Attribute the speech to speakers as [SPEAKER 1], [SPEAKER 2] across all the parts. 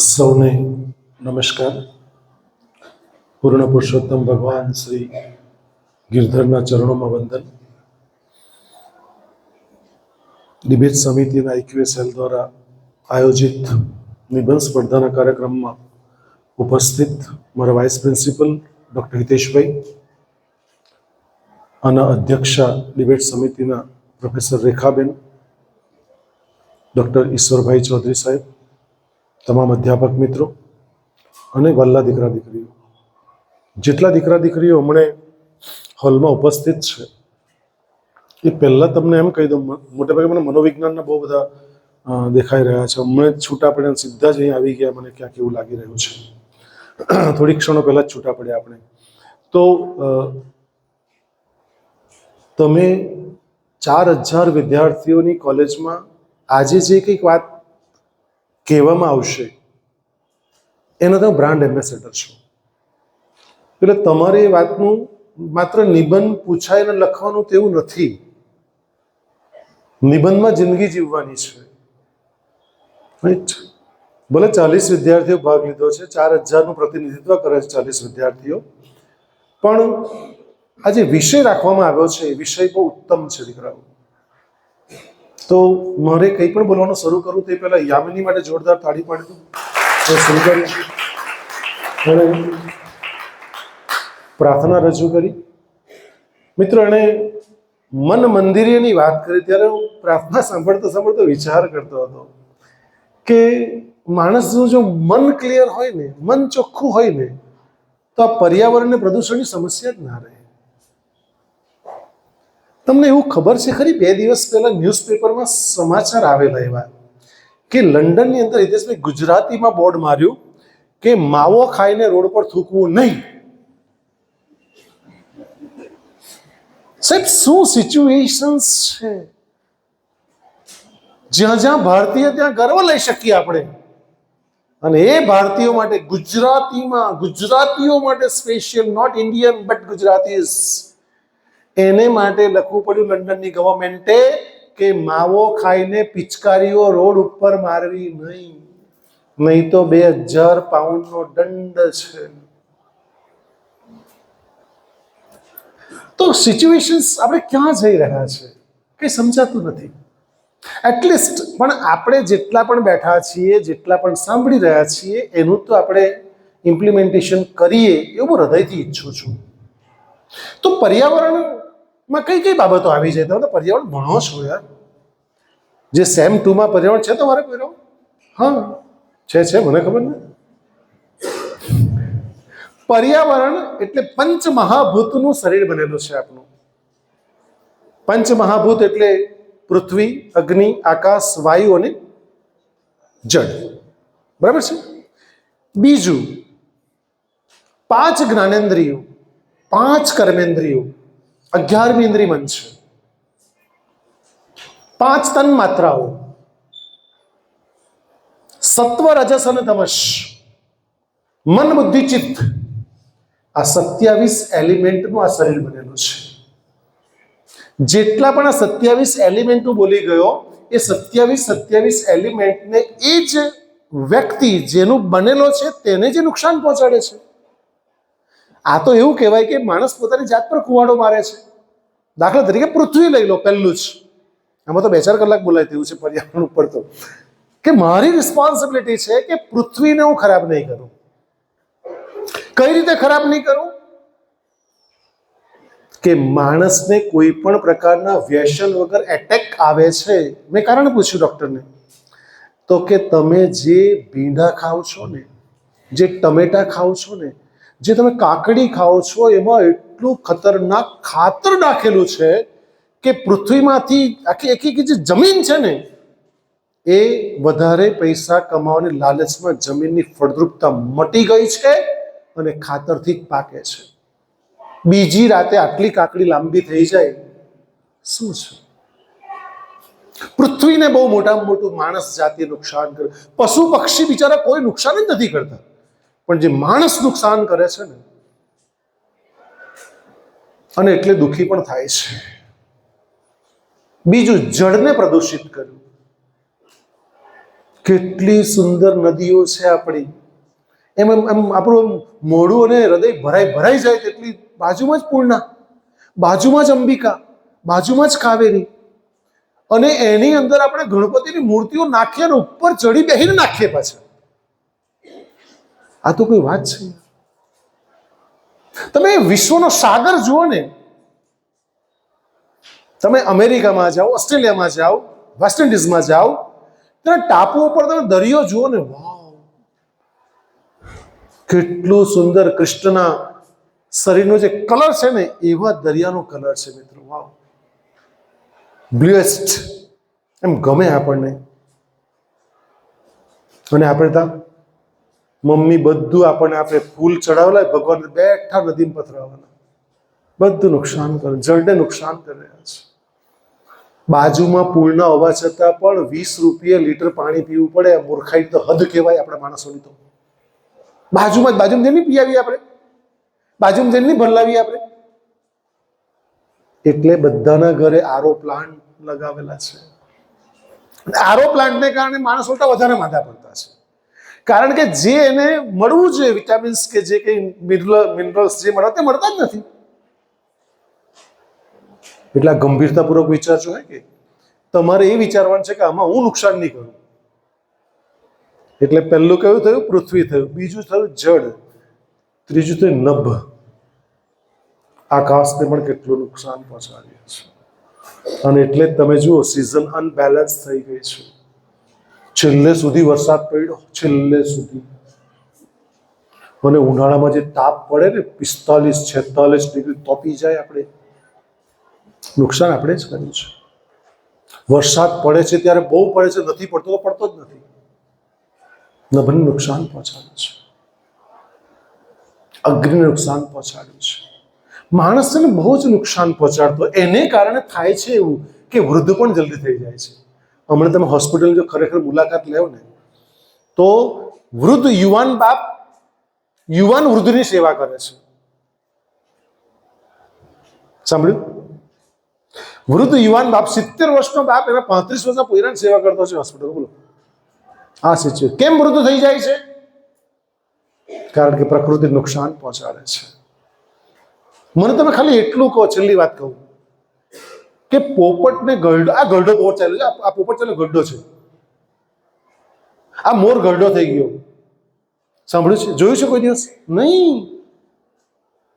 [SPEAKER 1] સૌને નમસ્કાર. પૂર્ણ પુરુષોત્તમ ભગવાન શ્રી ગિરધરના ચરણોમાં વંદન. ડિબેટ સમિતિના IQSL દ્વારા આયોજિત નિબંધ સ્પર્ધાના કાર્યક્રમમાં ઉપસ્થિત મારા વાઇસ પ્રિન્સિપલ ડૉક્ટર હિતેશભાઈ અને અધ્યક્ષા ડિબેટ સમિતિના પ્રોફેસર રેખાબેન, ડૉક્ટર ઈશ્વરભાઈ ચૌધરી સાહેબ, તમામ અધ્યાપક મિત્રો અને વલ્લા દીકરા દીકરીઓ, જેટલા દીકરા દીકરીઓ હમણે હોલમાં ઉપસ્થિત છે એ પહેલાં તમને એમ કહી દઉં, મોટેભાગે મને મનોવિજ્ઞાનના બહુ બધા દેખાઈ રહ્યા છે. હમણાં જ છૂટા પડ્યા, સીધા જ અહીં આવી ગયા. મને ક્યાંક એવું લાગી રહ્યું છે. થોડી ક્ષણો પહેલાં જ છૂટા પડ્યા આપણે. તો તમે 4000 વિદ્યાર્થીઓની કોલેજમાં આજે જે કંઈક વાત કહેવામાં આવશે એનો તમે બ્રાન્ડ એમ્બેસેડર છો. એટલે તમારે એ વાતનું માત્ર નિબંધ પૂછાઈને લખવાનું તેવું નથી. નિબંધમાં જિંદગી જીવવાની છે. રાઈટ? ભલે 40 વિદ્યાર્થીઓ ભાગ લીધો છે, 4000નું પ્રતિનિધિત્વ કરે છે 40 વિદ્યાર્થીઓ, પણ આ જે વિષય રાખવામાં આવ્યો છે એ વિષય બહુ ઉત્તમ છે દીકરાઓ. તો મારે કંઈ પણ બોલવાનું શરૂ કરું તે પહેલાં યામિની માટે જોરદાર તાળી પાડી દઉં. શરૂ કરી અને પ્રાર્થના રજૂ કરી. મિત્રો, એણે મન મંદિરેની વાત કરી ત્યારે હું પ્રાર્થના સાંભળતો સાંભળતો વિચાર કરતો હતો કે માણસનું જો મન ક્લિયર હોય ને, મન ચોખ્ખું હોય ને, તો આ પર્યાવરણને પ્રદૂષણની સમસ્યા જ ના રહે. તમને એવું ખબર છે ખરી, 2 દિવસ પહેલા ન્યૂઝપેપરમાં સમાચાર આવેલા એવા કે લંડનની અંદર હિતેશભાઈ ગુજરાતીમાં બોર્ડ માર્યું કે માવો ખાઈને રોડ પર થૂકવું નહીં. સાહેબ, શું સિચ્યુએશન્સ છે! જ્યાં જ્યાં ભારતીય ત્યાં ગર્વ લઈ શકીએ આપણે. અને એ ભારતીયો માટે ગુજરાતીમાં, ગુજરાતીઓ માટે special, not Indian but Gujaratis, એને માટે લખવું પડ્યું લંડનની ગવર્મેન્ટે કે માવો ખાઈને પિચકારીઓ રોડ ઉપર મારવી નહીં તો 2000 પાઉન્ડનો દંડ છે. તો સિચ્યુએશન્સ આપણે ક્યાં જઈ રહ્યા છે કંઈ સમજાતું નથી. એટલીસ્ટ પણ આપણે જેટલા પણ બેઠા છીએ, જેટલા પણ સાંભળી રહ્યા છીએ, એનું તો આપણે ઇમ્પ્લિમેન્ટેશન કરીએ એવું હૃદયથી ઈચ્છું છું. તો પર્યાવરણમાં કઈ કઈ બાબતો આવી જાય? તમે તો પર્યાવરણ ભણો છો યાર. જે સેમ 2માં પર્યાવરણ છે તમારે કોઈ? હા છે, મને ખબર ને. પર્યાવરણ એટલે પંચમહાભૂતનું શરીર બનેલું છે આપણું. પંચમહાભૂત એટલે પૃથ્વી, અગ્નિ, આકાશ, વાયુ અને જળ. બરાબર છે? બીજું, 5 જ્ઞાનેન્દ્રિયો, 5 કર્મેન્દ્રિયો, 11મી ઇન્દ્રિય મન છે, 5 તન માત્રાઓ, સત્વ, રજસ અને તમસ, મન, બુદ્ધિ, ચિત્ત. આ 27 એલિમેન્ટનું આ શરીર બનેલું છે. જેટલા પણ આ 27 એલિમેન્ટનું બોલી ગયો, એ 27 એલિમેન્ટને એ જ વ્યક્તિ જેનું બનેલો છે તેને જે નુકસાન પહોંચાડે છે. આ તો એવું કહેવાય કે માણસ પોતાની જાત પર કુવાડો મારે છે. દાખલા તરીકે પૃથ્વી લઈ લો, પહેલું જ. આમાં તો 2-4 કલાક બોલાય તેવું છે પર્યાવરણ ઉપર. તો કે મારી રિસ્પોન્સિબિલિટી છે કે પૃથ્વીને હું ખરાબ નહીં કરું. કઈ રીતે ખરાબ નહીં કરું? કે માણસને કોઈ પણ પ્રકારના વ્યસન વગર એટેક આવે છે. મેં કારણ પૂછ્યું ડૉક્ટરને, તો કે તમે જે ભીંડા ખાઓ છો ને, જે ટમેટા ખાઓ છો ને, જે તમે કાકડી ખાઓ છો, એમાં એટલું ખતરનાક ખાતર નાખેલું છે કે પૃથ્વીમાંથી આખી જે જમીન છે ને, એ વધારે પૈસા કમાવાની લાલચમાં જમીનની ફળદ્રુપતા મટી ગઈ છે અને ખાતરથી જ પાકે છે. બીજી રાતે આટલી કાકડી લાંબી થઈ જાય શું છે? પૃથ્વીને બહુ મોટામાં મોટું માણસ જાતિ નુકસાન કરે. પશુ પક્ષી બિચારા કોઈ નુકસાન જ નથી કરતા, પણ જે માણસ નુકસાન કરે છે ને, અને એટલે દુઃખી પણ થાય છે. બીજું, જળને પ્રદૂષિત કર્યું. કેટલી સુંદર નદીઓ છે આપણી. એમ એમ એમ આપણું મોઢું અને હૃદય ભરાઈ જાય તેટલી બાજુમાં જ પૂર્ણા, બાજુમાં જ અંબિકા, બાજુમાં જ કાવેરી, અને એની અંદર આપણે ગણપતિની મૂર્તિઓ નાખીએ અને ઉપર ચડી બેસીને નાખીએ પાછા. આ તો કોઈ વાત છે? તમે વિશ્વનો સાગર જુઓ ને, તમે અમેરિકામાં જાઓ, ઓસ્ટ્રેલિયામાં જાઓ, વેસ્ટ ઇન્ડિઝમાં જાઓ, ત્યાં ટાપુઓ પર તમે દરિયો જુઓ ને, વાવ, કેટલું સુંદર કૃષ્ણના શરીરનો જે કલર છે ને એવા દરિયાનો કલર છે મિત્રો. વાવ, બ્લુએસ્ટ, એમ ગમે આપણને. અને આપણે ત્યાં મમ્મી બધું આપણને આપણે ફૂલ ચડાવેલા ભગવાન બેઠા નદીમાં પથરાવાના, બધું નુકસાન કરે, જળને નુકસાન કરી રહ્યા છે. બાજુમાં પુલના હોવા છતાં પણ 20 રૂપિયા લીટર પાણી પીવું પડે. મૂર્ખાઈ તો હદ કહેવાય આપણા માણસોની. તો બાજુમાં જેની પી આવીએ આપણે, બાજુમાં જેની ભરલાવીએ આપણે. એટલે બધાના ઘરે આરો પ્લાન્ટ લગાવેલા છે. આરો પ્લાન્ટને કારણે માણસ ઉલટા વધારે માંદા પડતા છે. કારણ કે જે એને મળવું જોઈએ વિટામિન્સ કે જે કંઈ મિનરલ્સ જે મળે તે મળતા જ નથી. એટલા ગંભીરતાપૂર્વક વિચારજો કે તમારે એ વિચારવાનું છે કે આમાં હું નુકસાન નહીં કરું. એટલે પહેલું કયું થયું? પૃથ્વી થયું, બીજું થયું જળ, ત્રીજું થયું નભ. આકાશને પણ કેટલું નુકસાન પહોંચાડ્યું છે. અને એટલે તમે જુઓ સિઝન અનબેલેન્સ થઈ ગઈ છે. છેલ્લે સુધી વરસાદ પડ્યો, છેલ્લે સુધી. અને ઉનાળામાં જે તાપ પડે ને 45-46 ડિગ્રી તપી જાય, આપણે નુકસાન આપણે જ કર્યું છે. વરસાદ પડે છે ત્યારે બહુ પડે છે, નથી પડતો તો પડતો જ નથી. નભને નુકસાન પહોંચાડ્યું છે, અગ્નિને નુકસાન પહોંચાડ્યું છે. માણસને બહુ જ નુકસાન પહોંચાડતો. એને કારણે થાય છે એવું કે વૃદ્ધ પણ જલ્દી થઈ જાય છે. હમણાં તમે હોસ્પિટલની જો ખરેખર મુલાકાત લેવો ને તો વૃદ્ધ યુવાન બાપ યુવાન વૃદ્ધની સેવા કરે છે. સાંભળ્યું? વૃદ્ધ યુવાન બાપ 70 વર્ષનો બાપ એના 35 વર્ષના પોયરાની સેવા કરતો છે હોસ્પિટલ. બોલો આ સિચ્યુએશન કેમ વૃદ્ધ થઈ જાય છે? કારણ કે પ્રકૃતિ નુકસાન પહોંચાડે છે. મને તમે ખાલી એટલું કહો, છેલ્લી વાત કહું કે પોપટને ગરડો, આ ગરડો પોપટ ચાલે છે, આ પોપટ ચાલે ગરડો છે, આ મોર ગરડો થઈ ગયો. સાંભળ્યું છે? જોયું છે કોઈ દિવસ? નહીં,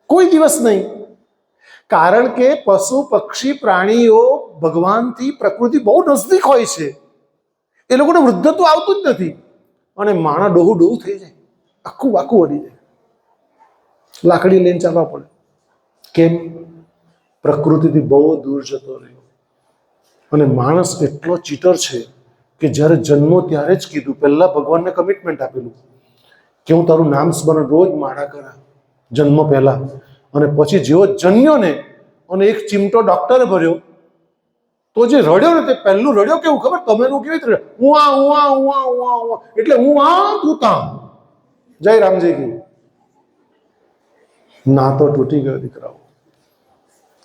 [SPEAKER 1] કોઈ દિવસ નહીં. કારણ કે પશુ પક્ષી પ્રાણીઓ ભગવાનથી પ્રકૃતિ બહુ નજદીક હોય છે. એ લોકોને વૃદ્ધત્વ આવતું જ નથી. અને માણા ડોહું થઈ જાય, આખું વાકું વળી જાય, લાકડી લઈને ચાલવા પડે. કેમ? પ્રકૃતિથી બહુ દૂર જતો રહ્યો. અને માણસ એટલો ચીટર છે કે જ્યારે જન્મો ત્યારે જ કીધું, પહેલા ભગવાનને કમિટમેન્ટ આપેલું કે હું તારું નામ સ્મરણ રોજ માળા કરા જન્મ પહેલા. અને પછી જેવો જન્મ્યો ને અને એક ચીમટો ડોક્ટરે ભર્યો તો જે રડ્યો ને તે પહેલું રડ્યો કેવું ખબર? તમે કેવી રીતે રડ્યો? એટલે હું આ તું તા. જય રામજી કી. ના તો તૂટી ગયો દીકરાઓ.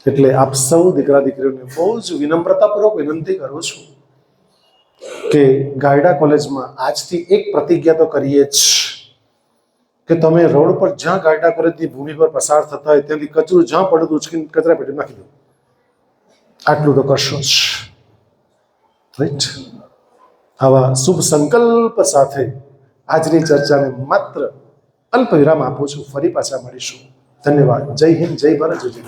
[SPEAKER 1] એટલે આપ સૌ દીકરા દીકરીઓને બહુ જ વિનમ્રતાપૂર્વક વિનંતી કરું છું કે ગાયડા કોલેજમાં આજથી એક પ્રતિજ્ઞા તો કરીએ જ કે તમે રોડ પર જ્યાં ગાયડા કોલેજની ભૂમિ પર પસાર થતા હોય ત્યાંથી કચરું જ્યાં પડ્યું ઉચકીને કચરા પેટી નાખી દો. આટલું તો કરશો જ, રાઈટ? આવા શુભ સંકલ્પ સાથે આજની ચર્ચાને માત્ર અલ્પ વિરામ આપું છું. ફરી પાછા મળીશું. ધન્યવાદ. જય હિન્દ, જય ભારત, જય જય.